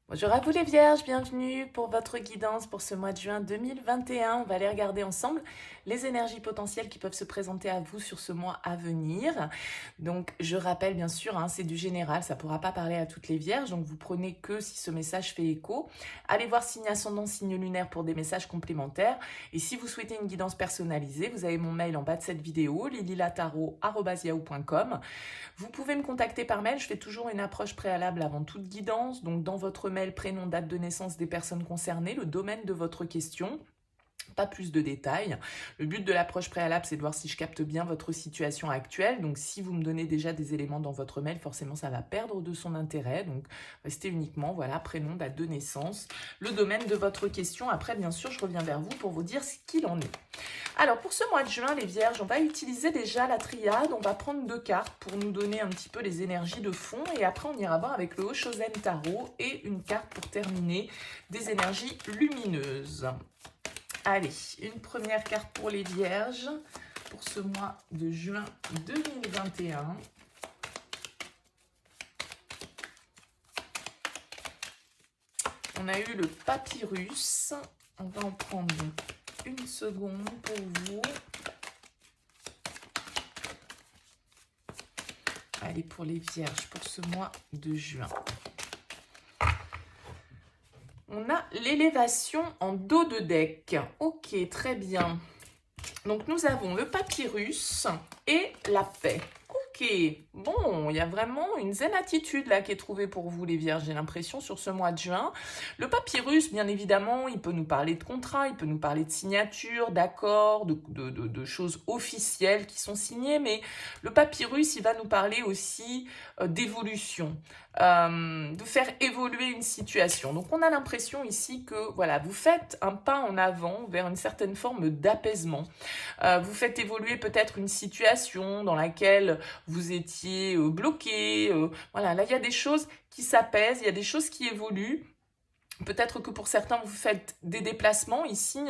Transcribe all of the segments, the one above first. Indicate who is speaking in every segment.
Speaker 1: Bonjour à vous les vierges, bienvenue pour votre guidance pour ce mois de juin 2021. On va aller regarder ensemble les énergies potentielles qui peuvent se présenter à vous sur ce mois à venir. Donc je rappelle bien sûr, c'est du général, ça ne pourra pas parler à toutes les vierges, donc vous prenez que si ce message fait écho. Allez voir signe ascendant, signe lunaire pour des messages complémentaires. Et si vous souhaitez une guidance personnalisée, vous avez mon mail en bas de cette vidéo, lililataro@yahoo.com. Vous pouvez me contacter par mail, je fais toujours une approche préalable avant toute guidance, donc dans votre mail, prénom, date de naissance des personnes concernées, le domaine de votre question, pas plus de détails. Le but de l'approche préalable, c'est de voir si je capte bien votre situation actuelle. Donc, si vous me donnez déjà des éléments dans votre mail, forcément, ça va perdre de son intérêt. Donc, restez uniquement, voilà, prénom, date de naissance, le domaine de votre question. Après, bien sûr, je reviens vers vous pour vous dire ce qu'il en est. Alors, pour ce mois de juin, les vierges, on va utiliser déjà la triade. On va prendre 2 cartes pour nous donner un petit peu les énergies de fond. Et après, on ira voir avec le Oshozen Tarot et une carte pour terminer des énergies lumineuses. Allez, une première carte pour les vierges pour ce mois de juin 2021. On a eu le papyrus. On va en prendre une seconde pour vous. Allez, pour les vierges pour ce mois de juin. On a l'élévation en dos de deck. Ok, très bien. Donc, nous avons le papyrus et la paix. Ok, bon, il y a vraiment une zen attitude là qui est trouvée pour vous les vierges, j'ai l'impression, sur ce mois de juin. Le papyrus, bien évidemment, il peut nous parler de contrat, il peut nous parler de signature, d'accords, de choses officielles qui sont signées, mais le papyrus, il va nous parler aussi d'évolution, de faire évoluer une situation. Donc, on a l'impression ici que, voilà, vous faites un pas en avant vers une certaine forme d'apaisement. Vous faites évoluer peut-être une situation dans laquelle vous étiez bloqué. Voilà, là, il y a des choses qui s'apaisent, il y a des choses qui évoluent. Peut-être que pour certains, vous faites des déplacements ici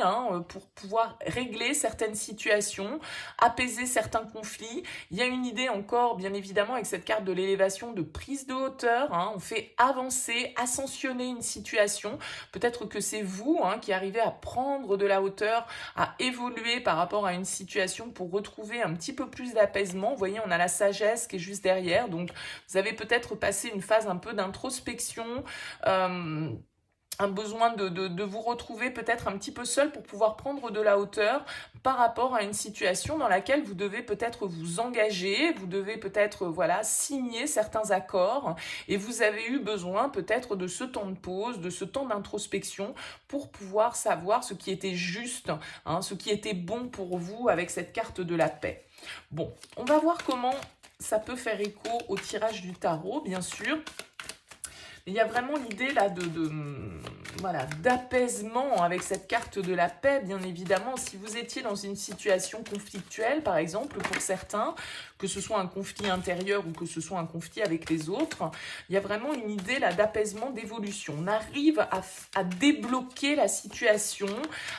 Speaker 1: pour pouvoir régler certaines situations, apaiser certains conflits. Il y a une idée encore, bien évidemment, avec cette carte de l'élévation de prise de hauteur. On fait avancer, ascensionner une situation. Peut-être que c'est vous qui arrivez à prendre de la hauteur, à évoluer par rapport à une situation pour retrouver un petit peu plus d'apaisement. Vous voyez, on a la sagesse qui est juste derrière. Donc, vous avez peut-être passé une phase un peu d'introspection, un besoin de vous retrouver peut-être un petit peu seul pour pouvoir prendre de la hauteur par rapport à une situation dans laquelle vous devez peut-être vous engager, vous devez peut-être signer certains accords et vous avez eu besoin peut-être de ce temps de pause, de ce temps d'introspection pour pouvoir savoir ce qui était juste, ce qui était bon pour vous avec cette carte de la paix. Bon, on va voir comment ça peut faire écho au tirage du tarot, bien sûr. Il y a vraiment l'idée là d'apaisement avec cette carte de la paix, bien évidemment. Si vous étiez dans une situation conflictuelle, par exemple, pour certains, que ce soit un conflit intérieur ou que ce soit un conflit avec les autres, il y a vraiment une idée là d'apaisement, d'évolution. On arrive à débloquer la situation,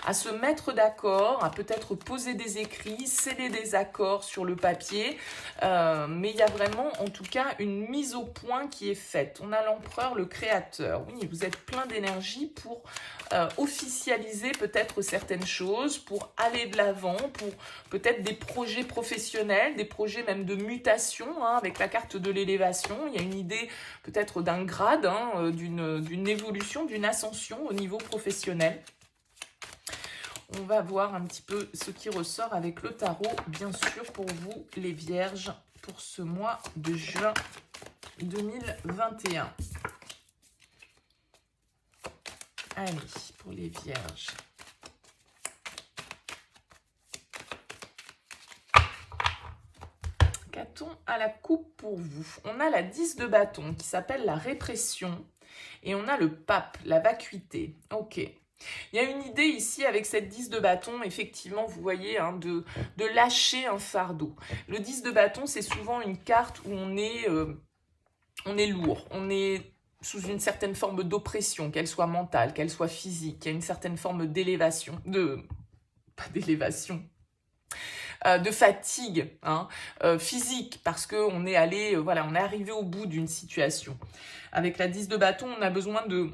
Speaker 1: à se mettre d'accord, à peut-être poser des écrits, sceller des accords sur le papier, mais il y a vraiment, en tout cas, une mise au point qui est faite. On a l'empereur, le créateur. Oui, vous êtes plein d'énergie pour officialiser peut-être certaines choses, pour aller de l'avant, pour peut-être des projets professionnels, des projets même de mutation, avec la carte de l'élévation. Il y a une idée peut-être d'un grade, d'une évolution, d'une ascension au niveau professionnel. On va voir un petit peu ce qui ressort avec le tarot, bien sûr, pour vous, les vierges, pour ce mois de juin 2021. Allez, pour les vierges. Qu'a-t-on à la coupe pour vous? On a la 10 de bâton qui s'appelle la répression et on a le pape, la vacuité. Ok. Il y a une idée ici avec cette 10 de bâton, effectivement, vous voyez, de lâcher un fardeau. Le 10 de bâton, c'est souvent une carte où on est lourd, on est sous une certaine forme d'oppression, qu'elle soit mentale, qu'elle soit physique, il y a une certaine forme d'élévation, pas d'élévation, de fatigue physique, parce qu'on est allé, on est arrivé au bout d'une situation. Avec la 10 de bâton, on a besoin de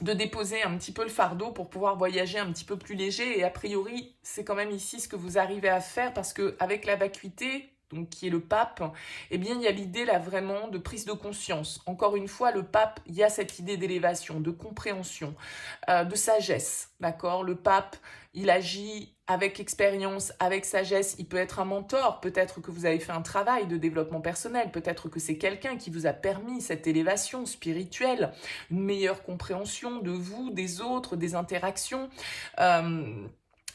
Speaker 1: de déposer un petit peu le fardeau pour pouvoir voyager un petit peu plus léger. Et a priori, c'est quand même ici ce que vous arrivez à faire parce qu'avec la vacuité, donc qui est le pape, eh bien il y a l'idée là vraiment de prise de conscience. Encore une fois, le pape, il y a cette idée d'élévation, de compréhension, de sagesse, d'accord? Le pape, il agit avec expérience, avec sagesse, il peut être un mentor, peut-être que vous avez fait un travail de développement personnel, peut-être que c'est quelqu'un qui vous a permis cette élévation spirituelle, une meilleure compréhension de vous, des autres, des interactions.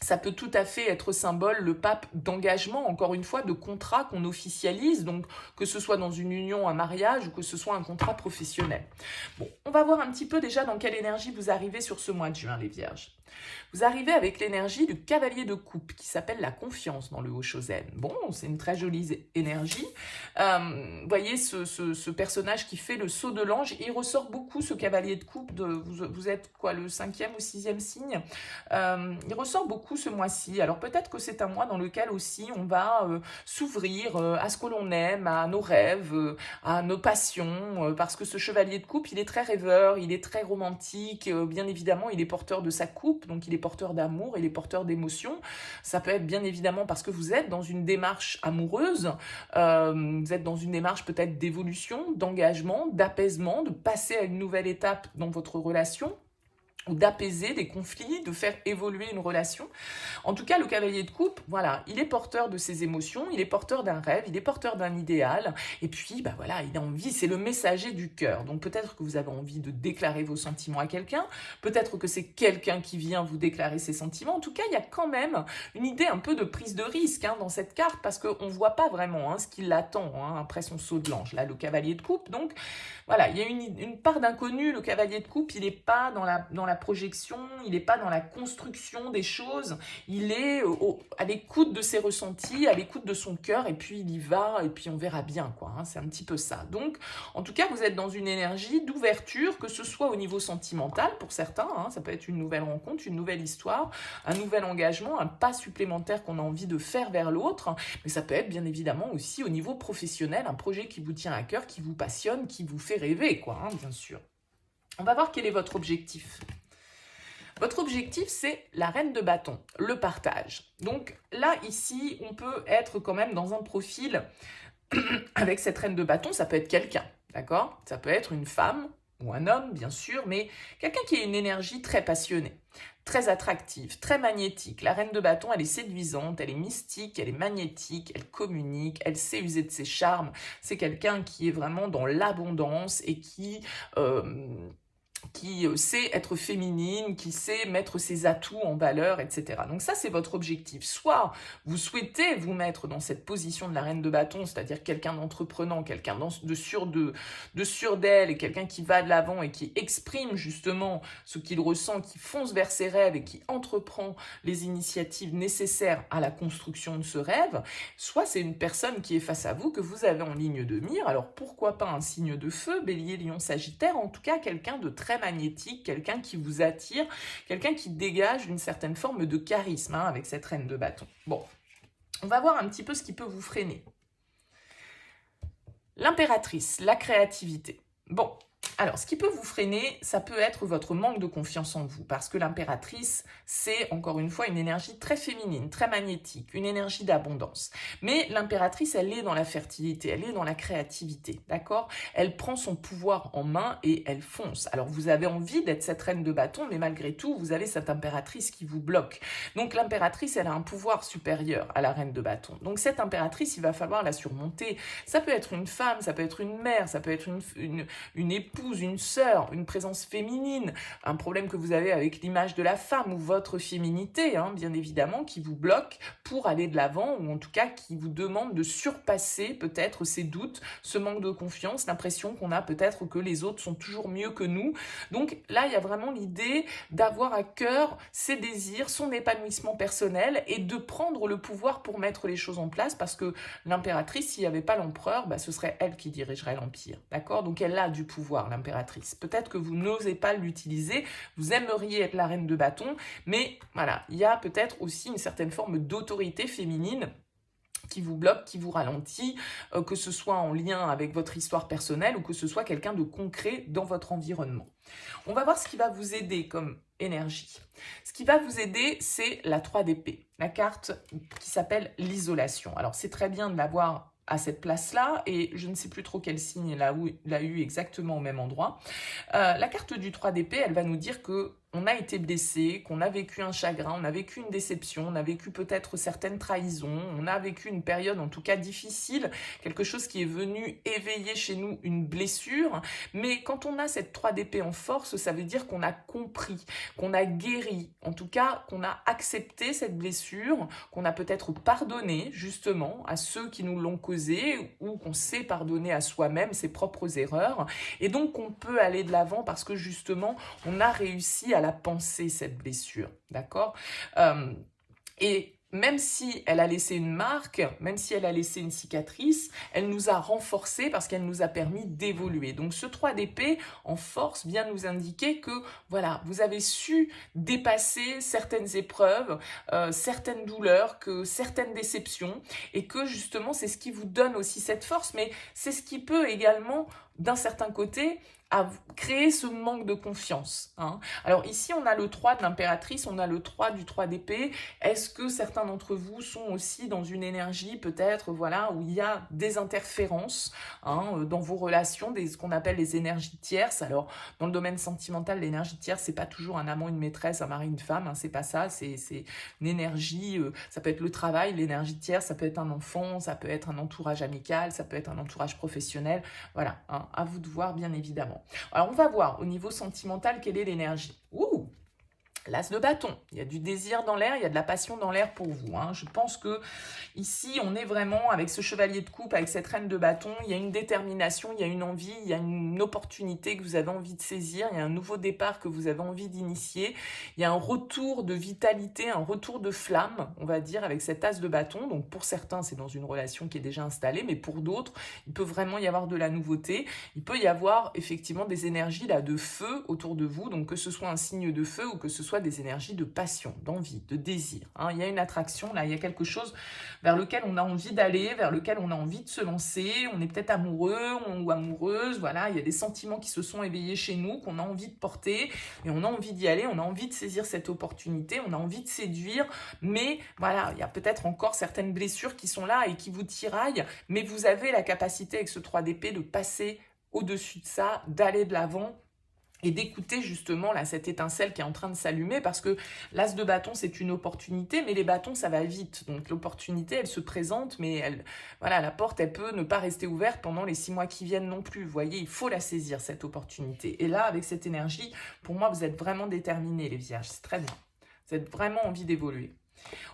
Speaker 1: Ça peut tout à fait être symbole, le pape, d'engagement, encore une fois, de contrat qu'on officialise, donc que ce soit dans une union, un mariage, ou que ce soit un contrat professionnel. Bon, on va voir un petit peu déjà dans quelle énergie vous arrivez sur ce mois de juin, les Vierges. Vous arrivez avec l'énergie du cavalier de coupe, qui s'appelle la confiance dans le Haut-Shozen. Bon, c'est une très jolie énergie. Voyez ce personnage qui fait le saut de l'ange, il ressort beaucoup ce cavalier de coupe, vous êtes quoi, le 5e ou 6e signe, il ressort beaucoup ce mois-ci. Alors peut-être que c'est un mois dans lequel aussi on va s'ouvrir à ce que l'on aime, à nos rêves, à nos passions, parce que ce chevalier de coupe, il est très rêveur, il est très romantique, bien évidemment, il est porteur de sa coupe, donc il est porteur d'amour, il est porteur d'émotions. Ça peut être bien évidemment parce que vous êtes dans une démarche amoureuse, vous êtes dans une démarche peut-être d'évolution, d'engagement, d'apaisement, de passer à une nouvelle étape dans votre relation, ou d'apaiser des conflits, de faire évoluer une relation. En tout cas, le cavalier de coupe, voilà, il est porteur de ses émotions, il est porteur d'un rêve, il est porteur d'un idéal, et puis, bah voilà, il a envie, c'est le messager du cœur. Donc peut-être que vous avez envie de déclarer vos sentiments à quelqu'un, peut-être que c'est quelqu'un qui vient vous déclarer ses sentiments. En tout cas, il y a quand même une idée un peu de prise de risque dans cette carte, parce qu'on ne voit pas vraiment ce qui l'attend après son saut de l'ange, là, le cavalier de coupe. Donc voilà, il y a une part d'inconnu. Le cavalier de coupe, il n'est pas dans la projection, il n'est pas dans la construction des choses, il est à l'écoute de ses ressentis, à l'écoute de son cœur, et puis il y va, et puis on verra bien, quoi. C'est un petit peu ça. Donc, en tout cas, vous êtes dans une énergie d'ouverture, que ce soit au niveau sentimental, pour certains, ça peut être une nouvelle rencontre, une nouvelle histoire, un nouvel engagement, un pas supplémentaire qu'on a envie de faire vers l'autre, mais ça peut être bien évidemment aussi au niveau professionnel, un projet qui vous tient à cœur, qui vous passionne, qui vous fait rêver, quoi, bien sûr. On va voir quel est votre objectif. Votre objectif, c'est la reine de bâton, le partage. Donc là, ici, on peut être quand même dans un profil avec cette reine de bâton, ça peut être quelqu'un, d'accord? Ça peut être une femme ou un homme, bien sûr, mais quelqu'un qui a une énergie très passionnée, très attractive, très magnétique. La reine de bâton, elle est séduisante, elle est mystique, elle est magnétique, elle communique, elle sait user de ses charmes. C'est quelqu'un qui est vraiment dans l'abondance et qui sait être féminine, qui sait mettre ses atouts en valeur, etc. Donc ça, c'est votre objectif. Soit vous souhaitez vous mettre dans cette position de la reine de bâton, c'est-à-dire quelqu'un d'entreprenant, quelqu'un de sûr d'elle, et quelqu'un qui va de l'avant et qui exprime justement ce qu'il ressent, qui fonce vers ses rêves et qui entreprend les initiatives nécessaires à la construction de ce rêve. Soit c'est une personne qui est face à vous, que vous avez en ligne de mire. Alors pourquoi pas un signe de feu, Bélier, Lion, Sagittaire, en tout cas quelqu'un de très magnétique, quelqu'un qui vous attire, quelqu'un qui dégage une certaine forme de charisme avec cette reine de bâton. Bon, on va voir un petit peu ce qui peut vous freiner. L'impératrice, la créativité. Bon, alors ce qui peut vous freiner, ça peut être votre manque de confiance en vous, parce que l'impératrice, c'est encore une fois une énergie très féminine, très magnétique, une énergie d'abondance. Mais l'impératrice, elle est dans la fertilité, elle est dans la créativité, d'accord? Elle prend son pouvoir en main et elle fonce. Alors vous avez envie d'être cette reine de bâton, mais malgré tout, vous avez cette impératrice qui vous bloque. Donc l'impératrice, elle a un pouvoir supérieur à la reine de bâton. Donc cette impératrice, il va falloir la surmonter. Ça peut être une femme, ça peut être une mère, ça peut être une épouse, une sœur, une présence féminine, un problème que vous avez avec l'image de la femme ou votre féminité, bien évidemment, qui vous bloque pour aller de l'avant, ou en tout cas qui vous demande de surpasser peut-être ces doutes, ce manque de confiance, l'impression qu'on a peut-être que les autres sont toujours mieux que nous. Donc là, il y a vraiment l'idée d'avoir à cœur ses désirs, son épanouissement personnel et de prendre le pouvoir pour mettre les choses en place, parce que l'impératrice, s'il n'y avait pas l'empereur, ce serait elle qui dirigerait l'empire, d'accord? Donc elle a du pouvoir, l'impératrice. Peut-être que vous n'osez pas l'utiliser, vous aimeriez être la reine de bâton, mais voilà, il y a peut-être aussi une certaine forme d'autorité féminine qui vous bloque, qui vous ralentit, que ce soit en lien avec votre histoire personnelle ou que ce soit quelqu'un de concret dans votre environnement. On va voir ce qui va vous aider comme énergie. Ce qui va vous aider, c'est la 3 d'épée, la carte qui s'appelle l'isolation. Alors, c'est très bien de l'avoir à cette place-là, et je ne sais plus trop quel signe l'a eu exactement au même endroit. La carte du 3 d'épée, elle va nous dire que on a été blessé, qu'on a vécu un chagrin, on a vécu une déception, on a vécu peut-être certaines trahisons, on a vécu une période en tout cas difficile, quelque chose qui est venu éveiller chez nous une blessure. Mais quand on a cette 3 d'épée en force, ça veut dire qu'on a compris, qu'on a guéri, en tout cas qu'on a accepté cette blessure, qu'on a peut-être pardonné justement à ceux qui nous l'ont causé, ou qu'on sait pardonner à soi-même ses propres erreurs. Et donc on peut aller de l'avant parce que justement on a réussi à la penser, cette blessure, d'accord? Et même si elle a laissé une marque, même si elle a laissé une cicatrice, elle nous a renforcés parce qu'elle nous a permis d'évoluer. Donc ce 3 d'épée en force vient nous indiquer que voilà, vous avez su dépasser certaines épreuves, certaines douleurs, certaines déceptions, et que justement c'est ce qui vous donne aussi cette force, mais c'est ce qui peut également, d'un certain côté, à créer ce manque de confiance. Hein. Alors ici, on a le 3 de l'impératrice, on a le 3 du 3 d'épée. Est-ce que certains d'entre vous sont aussi dans une énergie peut-être voilà, où il y a des interférences dans vos relations, ce qu'on appelle les énergies tierces. Alors dans le domaine sentimental, l'énergie tierce, c'est pas toujours un amant, une maîtresse, un mari, une femme, c'est pas ça, c'est une énergie, ça peut être le travail, l'énergie tierce, ça peut être un enfant, ça peut être un entourage amical, ça peut être un entourage professionnel, voilà, à vous de voir bien évidemment. Alors, on va voir au niveau sentimental quelle est l'énergie. Ouh, l'as de bâton, il y a du désir dans l'air, il y a de la passion dans l'air pour vous. Hein. Je pense que ici, on est vraiment avec ce chevalier de coupe, avec cette reine de bâton, il y a une détermination, il y a une envie, il y a une opportunité que vous avez envie de saisir, il y a un nouveau départ que vous avez envie d'initier, il y a un retour de vitalité, un retour de flamme, on va dire, avec cet as de bâton. Donc pour certains, c'est dans une relation qui est déjà installée, mais pour d'autres, il peut vraiment y avoir de la nouveauté. Il peut y avoir effectivement des énergies là de feu autour de vous, donc que ce soit un signe de feu ou que ce soit des énergies de passion, d'envie, de désir. Hein. Il y a une attraction, là, il y a quelque chose vers lequel on a envie d'aller, vers lequel on a envie de se lancer. On est peut-être amoureux ou amoureuse, voilà, il y a des sentiments qui se sont éveillés chez nous, qu'on a envie de porter, et on a envie d'y aller, on a envie de saisir cette opportunité, on a envie de séduire, mais voilà, il y a peut-être encore certaines blessures qui sont là et qui vous tiraillent, mais vous avez la capacité avec ce 3 d'épée de passer au-dessus de ça, d'aller de l'avant, et d'écouter justement là cette étincelle qui est en train de s'allumer, parce que l'as de bâton c'est une opportunité, mais les bâtons ça va vite, donc l'opportunité elle se présente, mais voilà, la porte elle peut ne pas rester ouverte pendant les 6 mois qui viennent non plus, vous voyez, il faut la saisir cette opportunité. Et là avec cette énergie, pour moi vous êtes vraiment déterminés les vierges, c'est très bien, vous avez vraiment envie d'évoluer.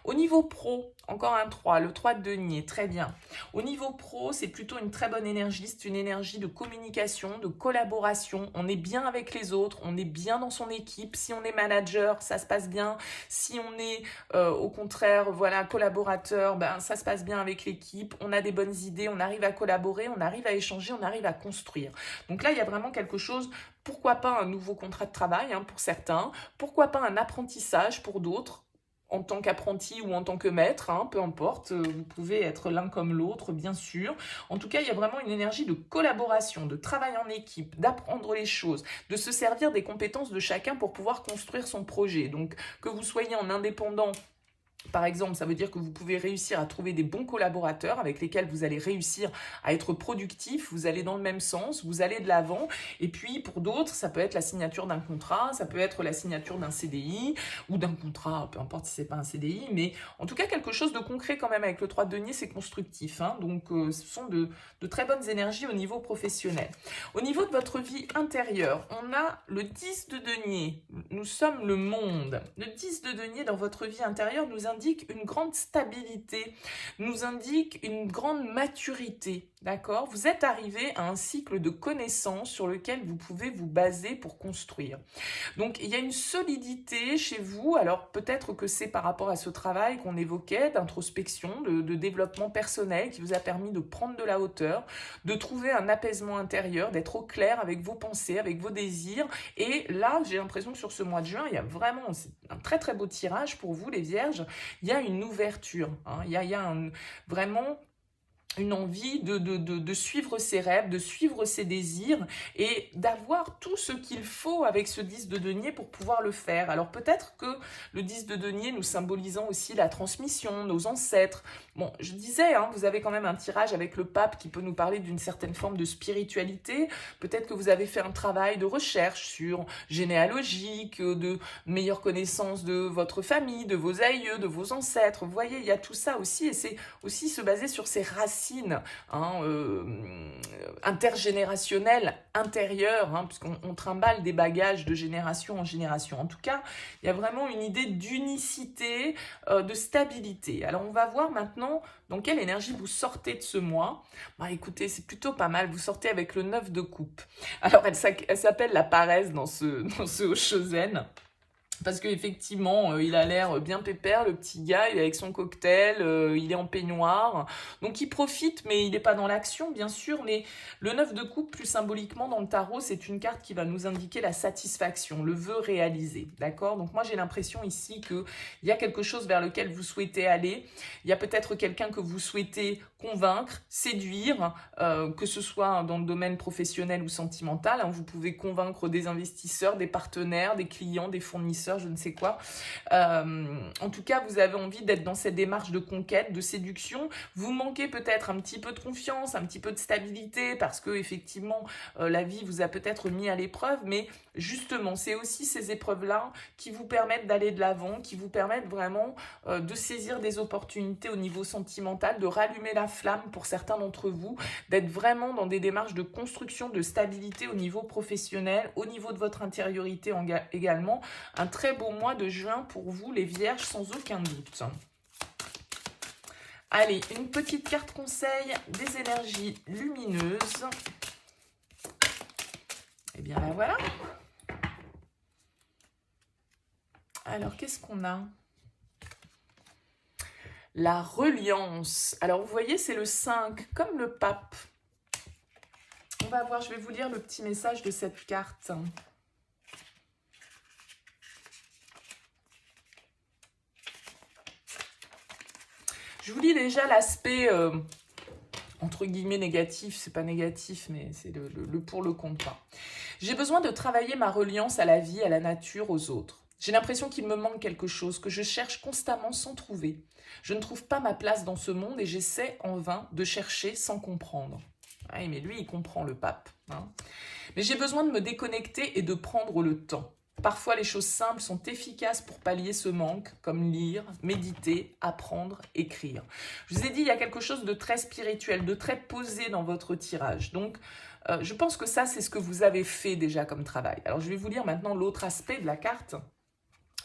Speaker 1: Au niveau pro, encore un 3, le 3 de denier, très bien. Au niveau pro, c'est plutôt une très bonne énergie, c'est une énergie de communication, de collaboration. On est bien avec les autres, on est bien dans son équipe. Si on est manager, ça se passe bien. Si on est au contraire, voilà, collaborateur, ben, ça se passe bien avec l'équipe. On a des bonnes idées, on arrive à collaborer, on arrive à échanger, on arrive à construire. Donc là, il y a vraiment quelque chose. Pourquoi pas un nouveau contrat de travail pour certains, pourquoi pas un apprentissage pour d'autres, en tant qu'apprenti ou en tant que maître, peu importe, vous pouvez être l'un comme l'autre, bien sûr. En tout cas, il y a vraiment une énergie de collaboration, de travail en équipe, d'apprendre les choses, de se servir des compétences de chacun pour pouvoir construire son projet. Donc, que vous soyez en indépendant, par exemple, ça veut dire que vous pouvez réussir à trouver des bons collaborateurs avec lesquels vous allez réussir à être productif, vous allez dans le même sens, vous allez de l'avant. Et puis, pour d'autres, ça peut être la signature d'un contrat, ça peut être la signature d'un CDI ou d'un contrat, peu importe si c'est pas un CDI, mais en tout cas, quelque chose de concret quand même avec le 3 de denier, c'est constructif. Donc, ce sont de très bonnes énergies au niveau professionnel. Au niveau de votre vie intérieure, on a le 10 de denier. Nous sommes le monde. Le 10 de denier dans votre vie intérieure nous indique une grande stabilité, nous indique une grande maturité, d'accord? Vous êtes arrivé à un cycle de connaissances sur lequel vous pouvez vous baser pour construire. Donc, il y a une solidité chez vous, alors peut-être que c'est par rapport à ce travail qu'on évoquait, d'introspection, de développement personnel qui vous a permis de prendre de la hauteur, de trouver un apaisement intérieur, d'être au clair avec vos pensées, avec vos désirs. Et là, j'ai l'impression que sur ce mois de juin, il y a vraiment un très très beau tirage pour vous les vierges, il y a une ouverture, hein, il y a vraiment une envie de suivre ses rêves, de suivre ses désirs et d'avoir tout ce qu'il faut avec ce 10 de denier pour pouvoir le faire. Alors peut-être que le 10 de denier nous symbolisant aussi la transmission, nos ancêtres. Bon, je disais, hein, vous avez quand même un tirage avec le pape qui peut nous parler d'une certaine forme de spiritualité. Peut-être que vous avez fait un travail de recherche sur généalogique, de meilleure connaissance de votre famille, de vos aïeux, de vos ancêtres. Vous voyez, il y a tout ça aussi et c'est aussi se baser sur ses racines, hein, intergénérationnelles, intérieures, hein, puisqu'on trimballe des bagages de génération en génération. En tout cas, il y a vraiment une idée d'unicité, de stabilité. Alors, on va voir maintenant dans quelle énergie vous sortez de ce mois. Bah, écoutez, c'est plutôt pas mal. Vous sortez avec le 9 de coupe. Alors, elle s'appelle la paresse dans ce Oshozen. Parce qu'effectivement, il a l'air bien pépère, le petit gars, il est avec son cocktail, il est en peignoir. Donc il profite, mais il n'est pas dans l'action, bien sûr. Mais le 9 de coupe, plus symboliquement dans le tarot, c'est une carte qui va nous indiquer la satisfaction, le vœu réalisé. D'accord? Donc moi, j'ai l'impression ici qu'il y a quelque chose vers lequel vous souhaitez aller. Il y a peut-être quelqu'un que vous souhaitez convaincre, séduire, que ce soit dans le domaine professionnel ou sentimental. Hein, vous pouvez convaincre des investisseurs, des partenaires, des clients, des fournisseurs, je ne sais quoi. En tout cas, vous avez envie d'être dans cette démarche de conquête, de séduction. Vous manquez peut-être un petit peu de confiance, un petit peu de stabilité, parce que effectivement, la vie vous a peut-être mis à l'épreuve, mais justement, c'est aussi ces épreuves-là qui vous permettent d'aller de l'avant, qui vous permettent vraiment de saisir des opportunités au niveau sentimental, de rallumer la flamme pour certains d'entre vous, d'être vraiment dans des démarches de construction, de stabilité au niveau professionnel, au niveau de votre intériorité également. Un très beau mois de juin pour vous, les vierges, sans aucun doute. Allez, une petite carte conseil des énergies lumineuses. Et bien là, voilà. Alors, qu'est-ce qu'on a? La reliance. Alors, vous voyez, c'est le 5, comme le pape. On va voir, je vais vous lire le petit message de cette carte. Je vous lis déjà l'aspect, entre guillemets, négatif. C'est pas négatif, mais c'est le pour le contre pas. J'ai besoin de travailler ma reliance à la vie, à la nature, aux autres. J'ai l'impression qu'il me manque quelque chose, que je cherche constamment sans trouver. Je ne trouve pas ma place dans ce monde et j'essaie en vain de chercher sans comprendre. Ouais, mais lui, il comprend le pape. Hein. Mais j'ai besoin de me déconnecter et de prendre le temps. Parfois, les choses simples sont efficaces pour pallier ce manque, comme lire, méditer, apprendre, écrire. Je vous ai dit, il y a quelque chose de très spirituel, de très posé dans votre tirage. Donc, je pense que ça, c'est ce que vous avez fait déjà comme travail. Alors, je vais vous lire maintenant l'autre aspect de la carte,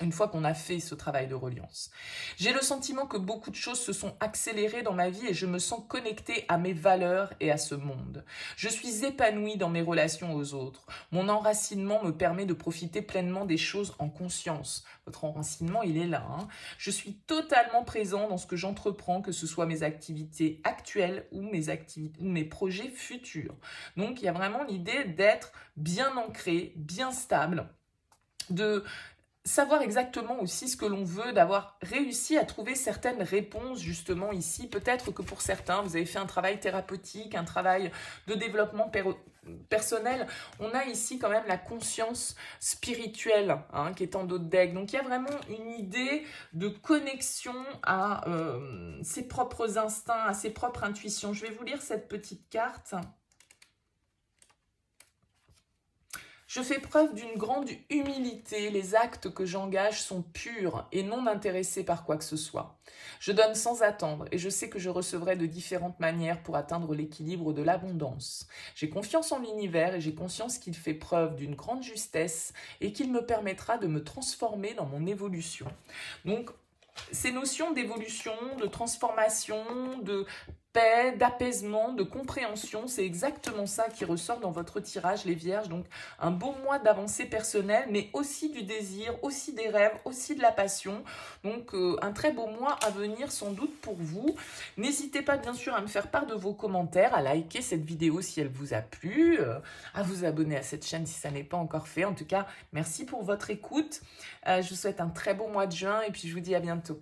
Speaker 1: une fois qu'on a fait ce travail de reliance. J'ai le sentiment que beaucoup de choses se sont accélérées dans ma vie et je me sens connectée à mes valeurs et à ce monde. Je suis épanouie dans mes relations aux autres. Mon enracinement me permet de profiter pleinement des choses en conscience. Votre enracinement, il est là. Hein. Je suis totalement présent dans ce que j'entreprends, que ce soit mes activités actuelles ou mes projets futurs. Donc, il y a vraiment l'idée d'être bien ancré, bien stable, de savoir exactement aussi ce que l'on veut, d'avoir réussi à trouver certaines réponses justement ici. Peut-être que pour certains, vous avez fait un travail thérapeutique, un travail de développement personnel. On a ici quand même la conscience spirituelle hein, qui est en dos de deck. Donc il y a vraiment une idée de connexion à ses propres instincts, à ses propres intuitions. Je vais vous lire cette petite carte. Je fais preuve d'une grande humilité, les actes que j'engage sont purs et non intéressés par quoi que ce soit. Je donne sans attendre et je sais que je recevrai de différentes manières pour atteindre l'équilibre de l'abondance. J'ai confiance en l'univers et j'ai conscience qu'il fait preuve d'une grande justesse et qu'il me permettra de me transformer dans mon évolution. Donc, ces notions d'évolution, de transformation, de paix, d'apaisement, de compréhension, c'est exactement ça qui ressort dans votre tirage, les Vierges. Donc, un beau mois d'avancée personnelle, mais aussi du désir, aussi des rêves, aussi de la passion. Donc, un très beau mois à venir sans doute pour vous. N'hésitez pas, bien sûr, à me faire part de vos commentaires, à liker cette vidéo si elle vous a plu, à vous abonner à cette chaîne si ça n'est pas encore fait. En tout cas, merci pour votre écoute. Je vous souhaite un très beau mois de juin et puis je vous dis à bientôt.